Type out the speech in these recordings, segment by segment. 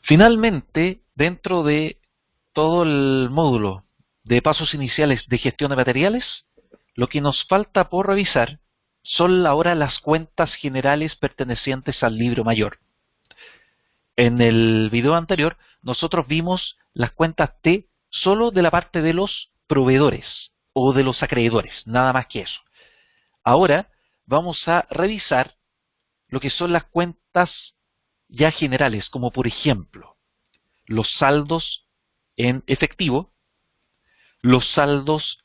Finalmente, dentro de todo el módulo de pasos iniciales de gestión de materiales, lo que nos falta por revisar son ahora las cuentas generales pertenecientes al libro mayor. En el video anterior, nosotros vimos las cuentas T solo de la parte de los proveedores o de los acreedores, nada más que eso. Ahora vamos a revisar lo que son las cuentas ya generales, como por ejemplo, los saldos en efectivo, los saldos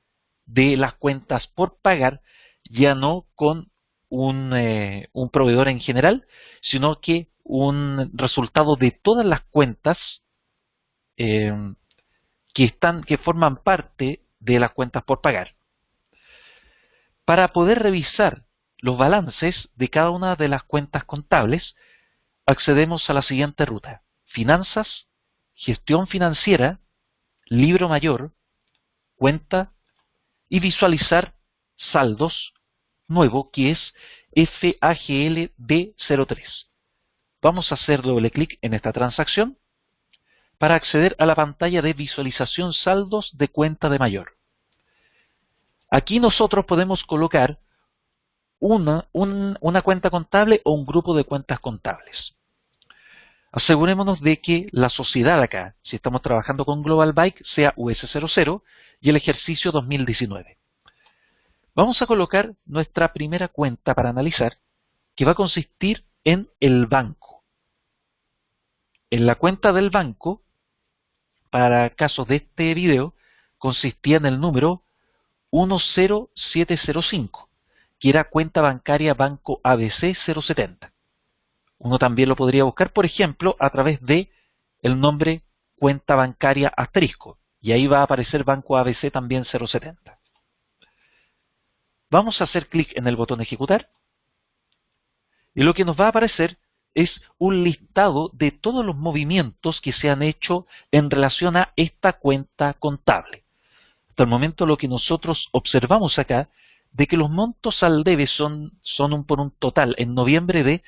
de las cuentas por pagar, ya no con un proveedor en general, sino que un resultado de todas las cuentas eh, que forman parte de las cuentas por pagar. Para poder revisar los balances de cada una de las cuentas contables, accedemos a la siguiente ruta: Finanzas, Gestión Financiera, Libro Mayor, Cuenta y visualizar saldos nuevo, que es FAGLD03. Vamos a hacer doble clic en esta transacción para acceder a la pantalla de visualización saldos de cuenta de mayor. Aquí nosotros podemos colocar una cuenta contable o un grupo de cuentas contables. Asegurémonos de que la sociedad acá, si estamos trabajando con Global Bike, sea US00 y el ejercicio 2019. Vamos a colocar nuestra primera cuenta para analizar, que va a consistir en el banco. En la cuenta del banco, para casos de este video, consistía en el número 10705, que era cuenta bancaria Banco ABC 070. Uno también lo podría buscar, por ejemplo, a través de el nombre cuenta bancaria asterisco, y ahí va a aparecer Banco ABC también 070. Vamos a hacer clic en el botón ejecutar, y lo que nos va a aparecer es un listado de todos los movimientos que se han hecho en relación a esta cuenta contable. Hasta el momento lo que nosotros observamos acá, de que los montos al debe son por un total en noviembre de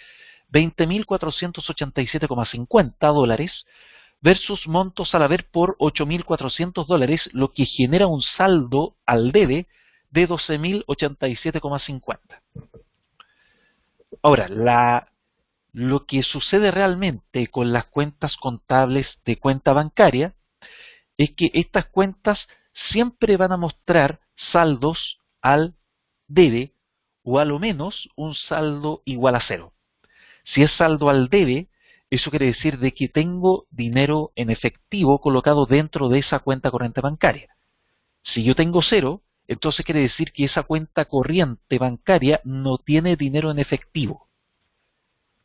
$20.487,50 versus montos al haber por $8.400, lo que genera un saldo al debe de $12.087,50. Ahora, lo que sucede realmente con las cuentas contables de cuenta bancaria es que estas cuentas siempre van a mostrar saldos al debe o a lo menos un saldo igual a cero. Si es saldo al debe, eso quiere decir de que tengo dinero en efectivo colocado dentro de esa cuenta corriente bancaria. Si yo tengo cero, entonces quiere decir que esa cuenta corriente bancaria no tiene dinero en efectivo.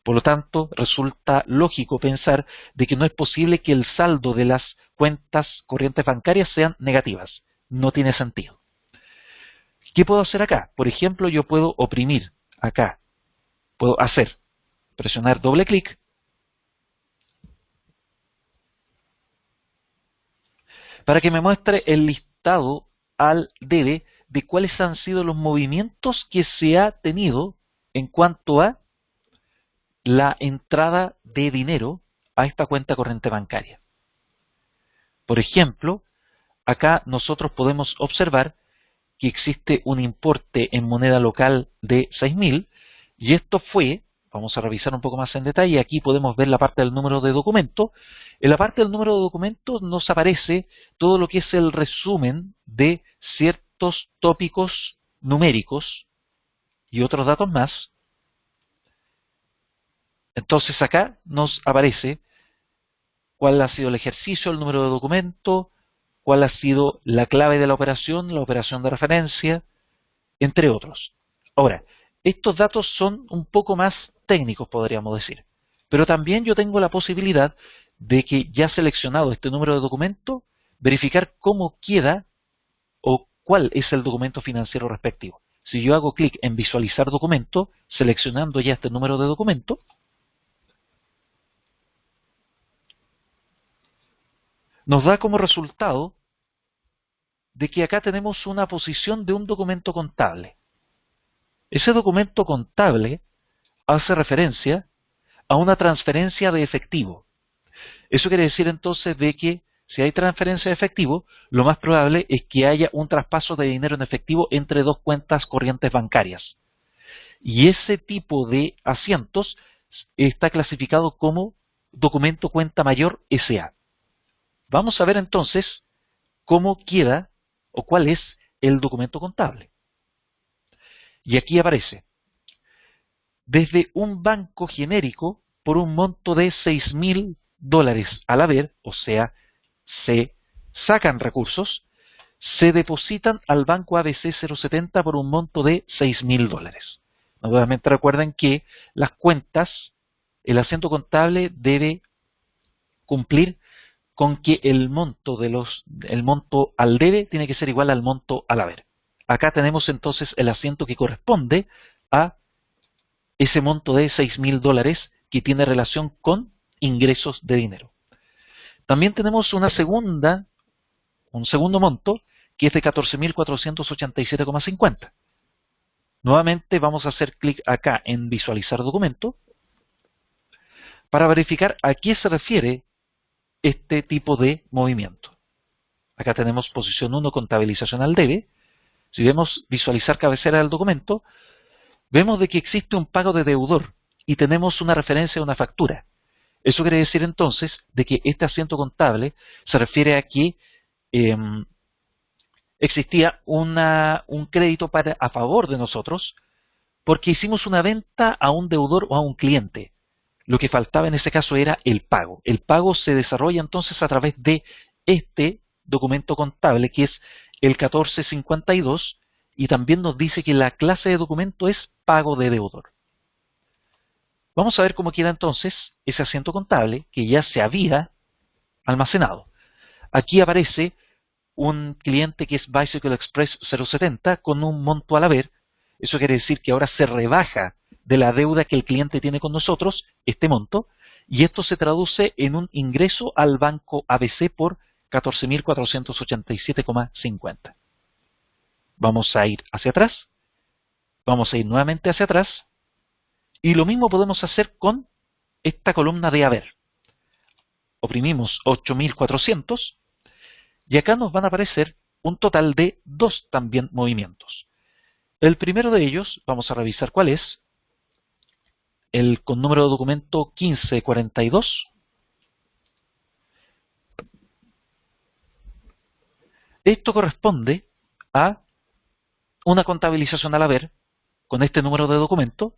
Por lo tanto, resulta lógico pensar de que no es posible que el saldo de las cuentas corrientes bancarias sean negativas. No tiene sentido. ¿Qué puedo hacer acá? Por ejemplo, yo puedo oprimir acá. Puedo presionar doble clic para que me muestre el listado al debe de cuáles han sido los movimientos que se ha tenido en cuanto a la entrada de dinero a esta cuenta corriente bancaria. Por ejemplo, acá nosotros podemos observar que existe un importe en moneda local de 6.000 y esto fue, vamos a revisar un poco más en detalle, aquí podemos ver la parte del número de documento. En la parte del número de documentos nos aparece todo lo que es el resumen de ciertos tópicos numéricos y otros datos más. Entonces acá nos aparece cuál ha sido el ejercicio, el número de documento, cuál ha sido la clave de la operación de referencia, entre otros. Ahora, estos datos son un poco más técnicos, podríamos decir, pero también yo tengo la posibilidad de que, ya seleccionado este número de documento, verificar cómo queda o cuál es el documento financiero respectivo. Si yo hago clic en visualizar documento, seleccionando ya este número de documento, nos da como resultado de que acá tenemos una posición de un documento contable. Ese documento contable hace referencia a una transferencia de efectivo. Eso quiere decir entonces de que si hay transferencia de efectivo, lo más probable es que haya un traspaso de dinero en efectivo entre dos cuentas corrientes bancarias. Y ese tipo de asientos está clasificado como documento cuenta mayor SA. Vamos a ver entonces cómo queda o cuál es el documento contable. Y aquí aparece, desde un banco genérico por un monto de $6.000 al haber, o sea, se sacan recursos, se depositan al banco ABC 070 por un monto de $6.000. Nuevamente recuerden que las cuentas, el asiento contable debe cumplir con que el monto al debe tiene que ser igual al monto al haber. Acá tenemos entonces el asiento que corresponde a ese monto de $6.000 que tiene relación con ingresos de dinero. También tenemos un segundo monto que es de 14.487,50. Nuevamente vamos a hacer clic acá en visualizar documento para verificar a qué se refiere este tipo de movimiento. Acá tenemos posición 1, contabilización al debe. Si vemos visualizar cabecera del documento, vemos de que existe un pago de deudor y tenemos una referencia a una factura. Eso quiere decir entonces de que este asiento contable se refiere a que existía un crédito a favor de nosotros porque hicimos una venta a un deudor o a un cliente. Lo que faltaba en ese caso era el pago. El pago se desarrolla entonces a través de este documento contable que es el 1452 y también nos dice que la clase de documento es pago de deudor. Vamos a ver cómo queda entonces ese asiento contable que ya se había almacenado. Aquí aparece un cliente que es Bicycle Express 070 con un monto al haber. Eso quiere decir que ahora se rebaja de la deuda que el cliente tiene con nosotros, este monto, y esto se traduce en un ingreso al banco ABC por 14.487,50. Vamos a ir hacia atrás, vamos a ir nuevamente hacia atrás, y lo mismo podemos hacer con esta columna de haber. Oprimimos 8.400, y acá nos van a aparecer un total de dos también movimientos. El primero de ellos, vamos a revisar cuál es, con número de documento 1542. Esto corresponde a una contabilización al haber con este número de documento.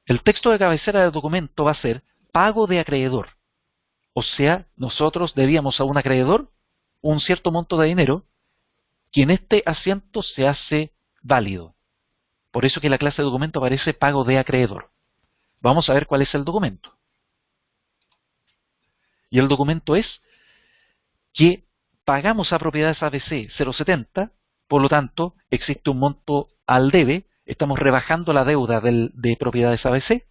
El texto de cabecera del documento va a ser pago de acreedor. O sea, nosotros debíamos a un acreedor un cierto monto de dinero que en este asiento se hace válido. Por eso que la clase de documento aparece pago de acreedor. Vamos a ver cuál es el documento. Y el documento es que pagamos a propiedades ABC 070, por lo tanto existe un monto al debe, estamos rebajando la deuda de propiedades ABC,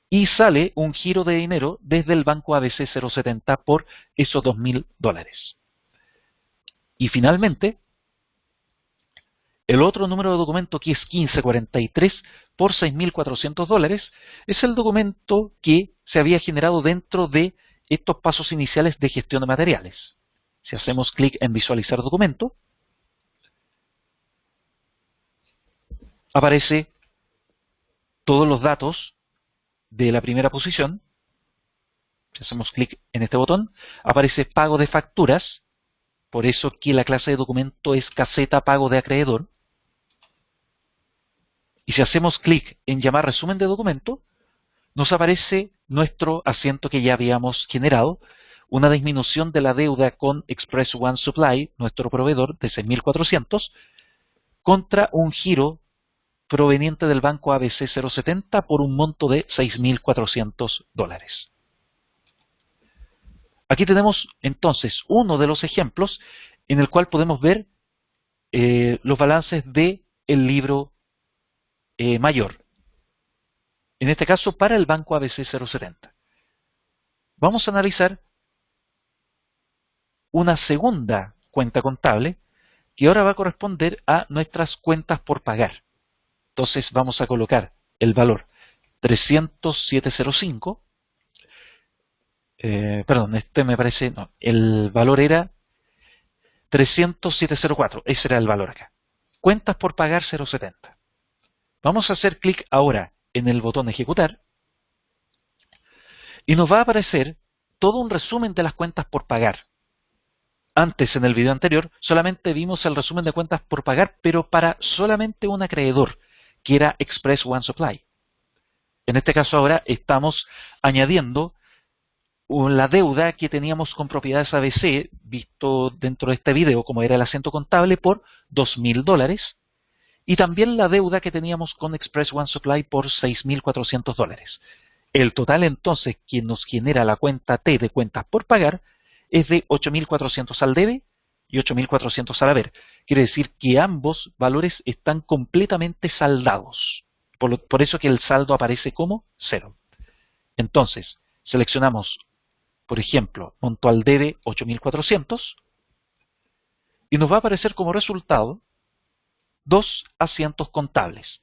y sale un giro de dinero desde el banco ABC 070 por esos $2.000. Y finalmente, el otro número de documento que es 1543 por $6.400 es el documento que se había generado dentro de estos pasos iniciales de gestión de materiales. Si hacemos clic en visualizar documento, aparece todos los datos de la primera posición. Si hacemos clic en este botón, aparece pago de facturas, por eso que la clase de documento es caseta pago de acreedor. Y si hacemos clic en llamar resumen de documento, nos aparece nuestro asiento que ya habíamos generado, una disminución de la deuda con Express One Supply, nuestro proveedor, de 6.400, contra un giro proveniente del banco ABC 070 por un monto de $6.400. Aquí tenemos entonces uno de los ejemplos en el cual podemos ver los balances del libro mayor. En este caso para el banco ABC 070. Vamos a analizar una segunda cuenta contable que ahora va a corresponder a nuestras cuentas por pagar. Entonces vamos a colocar el valor 307.05 Perdón, este me parece, no, el valor era 30704, ese era el valor acá. Cuentas por pagar 070. Vamos a hacer clic ahora en el botón ejecutar y nos va a aparecer todo un resumen de las cuentas por pagar. Antes, en el video anterior, solamente vimos el resumen de cuentas por pagar, pero para solamente un acreedor, que era Express One Supply. En este caso ahora estamos añadiendo la deuda que teníamos con Propiedades ABC, visto dentro de este video como era el asiento contable, por $2.000, y también la deuda que teníamos con Express One Supply por $6.400. El total entonces que nos genera la cuenta T de cuentas por pagar es de 8.400 al debe y 8.400 al haber. Quiere decir que ambos valores están completamente saldados. Por eso que el saldo aparece como 0. Entonces, seleccionamos, por ejemplo, monto al debe 8.400 y nos va a aparecer como resultado 2 asientos contables.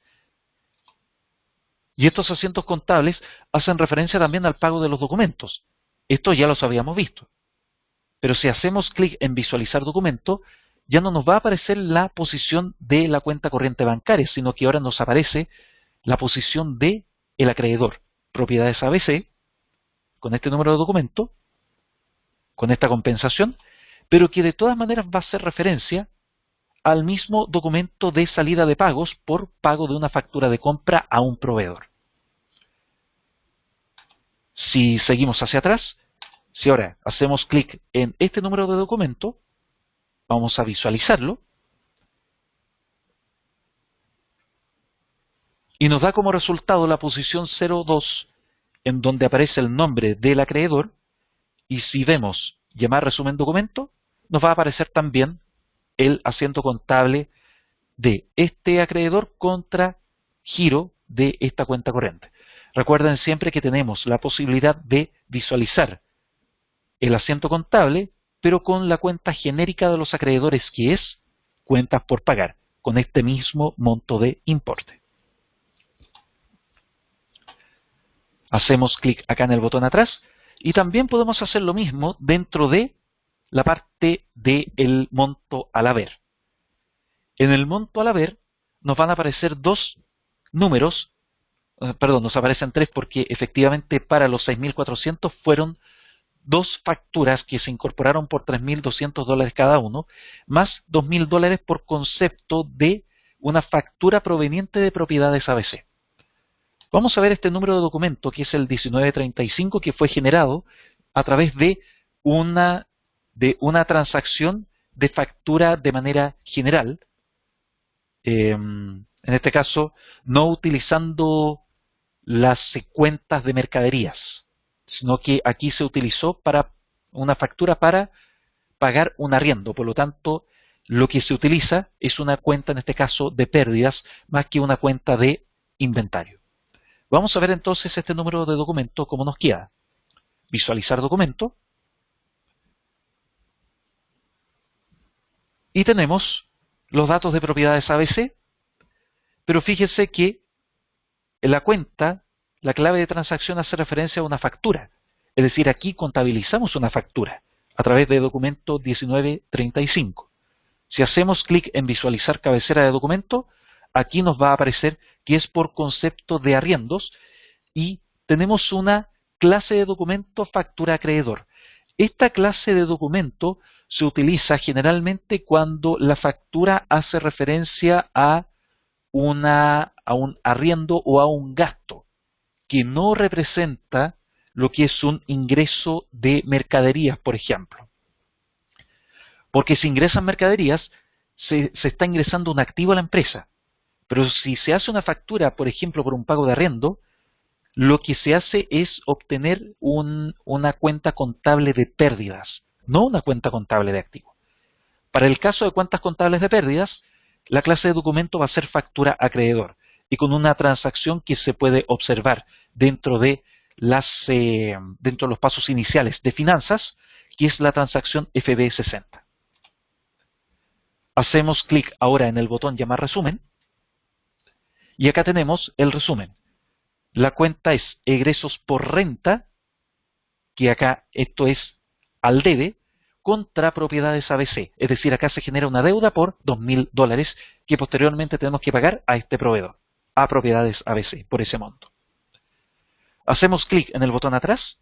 Y estos asientos contables hacen referencia también al pago de los documentos. Esto ya los habíamos visto. Pero si hacemos clic en visualizar documento, ya no nos va a aparecer la posición de la cuenta corriente bancaria, sino que ahora nos aparece la posición de el acreedor, Propiedades ABC, con este número de documento, con esta compensación, pero que de todas maneras va a hacer referencia al mismo documento de salida de pagos por pago de una factura de compra a un proveedor. Si seguimos hacia atrás, si ahora hacemos clic en este número de documento, vamos a visualizarlo, y nos da como resultado la posición 02, en donde aparece el nombre del acreedor, y si vemos llamar resumen documento, nos va a aparecer también el asiento contable de este acreedor contra giro de esta cuenta corriente. Recuerden siempre que tenemos la posibilidad de visualizar el asiento contable, pero con la cuenta genérica de los acreedores, que es cuentas por pagar, con este mismo monto de importe. Hacemos clic acá en el botón atrás y también podemos hacer lo mismo dentro de la parte del monto al haber. En el monto al haber nos van a aparecer dos números, perdón, nos aparecen tres porque efectivamente para los 6.400 fueron dos facturas que se incorporaron por $3.200 cada uno, más $2.000 por concepto de una factura proveniente de Propiedades ABC. Vamos a ver este número de documento, que es el 1935, que fue generado a través de una transacción de factura de manera general, en este caso no utilizando las cuentas de mercaderías, sino que aquí se utilizó para una factura para pagar un arriendo. Por lo tanto, lo que se utiliza es una cuenta, en este caso, de pérdidas, más que una cuenta de inventario. Vamos a ver entonces este número de documento cómo nos queda. Visualizar documento. Y tenemos los datos de Propiedades ABC, pero fíjense que en la cuenta, la clave de transacción hace referencia a una factura. Es decir, aquí contabilizamos una factura a través de documento 1935. Si hacemos clic en visualizar cabecera de documento, aquí nos va a aparecer que es por concepto de arriendos y tenemos una clase de documento factura acreedor. Esta clase de documento se utiliza generalmente cuando la factura hace referencia a un arriendo o a un gasto que no representa lo que es un ingreso de mercaderías, por ejemplo. Porque si ingresan mercaderías, se está ingresando un activo a la empresa. Pero si se hace una factura, por ejemplo, por un pago de arriendo, lo que se hace es obtener una cuenta contable de pérdidas, no una cuenta contable de activo. Para el caso de cuentas contables de pérdidas, la clase de documento va a ser factura acreedor y con una transacción que se puede observar dentro de los pasos iniciales de finanzas, que es la transacción FB60. Hacemos clic ahora en el botón llamar resumen y acá tenemos el resumen. La cuenta es egresos por renta que acá esto es al debe, contra propiedades ABC. Es decir, acá se genera una deuda por $2.000 que posteriormente tenemos que pagar a este proveedor, a propiedades ABC, por ese monto. Hacemos clic en el botón atrás.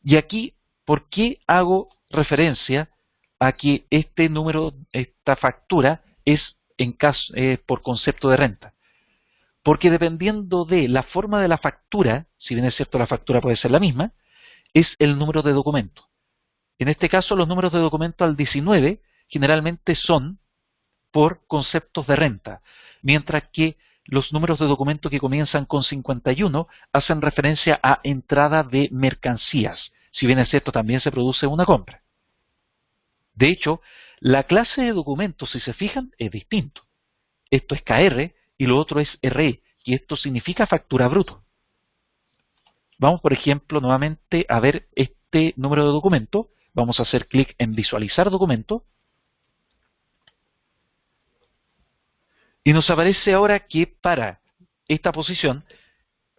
Y aquí, ¿por qué hago referencia a que este número, esta factura, es por concepto de renta? Porque dependiendo de la forma de la factura, si bien es cierto la factura puede ser la misma, es el número de documento. En este caso, los números de documento al 19 generalmente son por conceptos de renta, mientras que los números de documento que comienzan con 51 hacen referencia a entrada de mercancías. Si bien es cierto, también se produce una compra. De hecho, la clase de documento, si se fijan, es distinto. Esto es KR y lo otro es RE, y esto significa factura bruto. Vamos, por ejemplo, nuevamente a ver este número de documento. Vamos a hacer clic en visualizar documento. Y nos aparece ahora que para esta posición,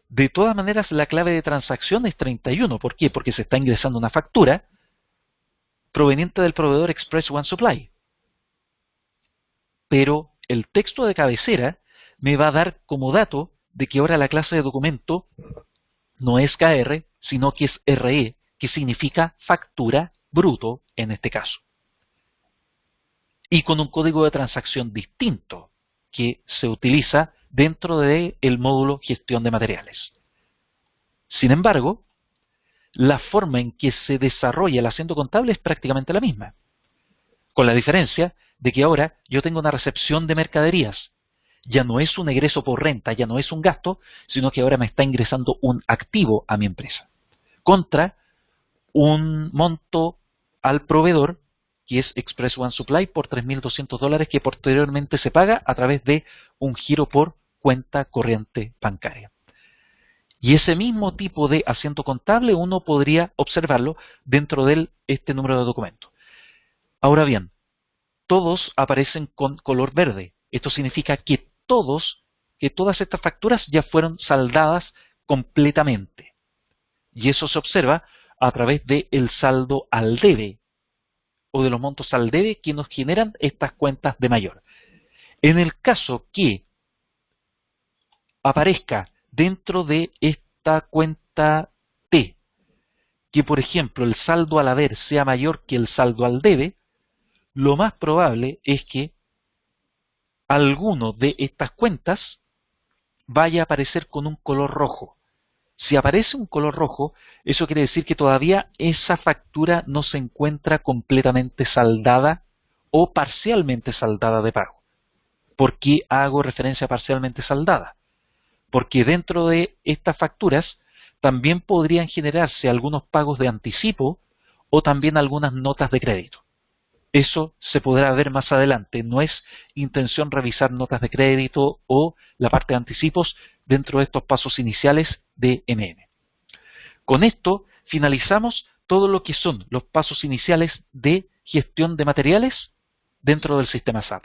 de todas maneras, la clave de transacción es 31. ¿Por qué? Porque se está ingresando una factura proveniente del proveedor Express One Supply. Pero el texto de cabecera me va a dar como dato de que ahora la clase de documento no es KR, sino que es RE, que significa factura bruto en este caso. Y con un código de transacción distinto que se utiliza dentro del módulo gestión de materiales. Sin embargo, la forma en que se desarrolla el asiento contable es prácticamente la misma, con la diferencia de que ahora yo tengo una recepción de mercaderías. Ya no es un egreso por renta, ya no es un gasto, sino que ahora me está ingresando un activo a mi empresa, contra un monto al proveedor, que es Express One Supply, por $3.200 que posteriormente se paga a través de un giro por cuenta corriente bancaria. Y ese mismo tipo de asiento contable uno podría observarlo dentro de este número de documento. Ahora bien, todos aparecen con color verde. Esto significa que todas estas facturas ya fueron saldadas completamente. Y eso se observa a través del saldo al debe o de los montos al debe que nos generan estas cuentas de mayor. En el caso que aparezca dentro de esta cuenta T, que por ejemplo el saldo al haber sea mayor que el saldo al debe, lo más probable es que alguno de estas cuentas vaya a aparecer con un color rojo. Si aparece un color rojo, eso quiere decir que todavía esa factura no se encuentra completamente saldada o parcialmente saldada de pago. ¿Por qué hago referencia a parcialmente saldada? Porque dentro de estas facturas también podrían generarse algunos pagos de anticipo o también algunas notas de crédito. Eso se podrá ver más adelante. No es intención revisar notas de crédito o la parte de anticipos dentro de estos pasos iniciales de MM. Con esto finalizamos todo lo que son los pasos iniciales de gestión de materiales dentro del sistema SAP.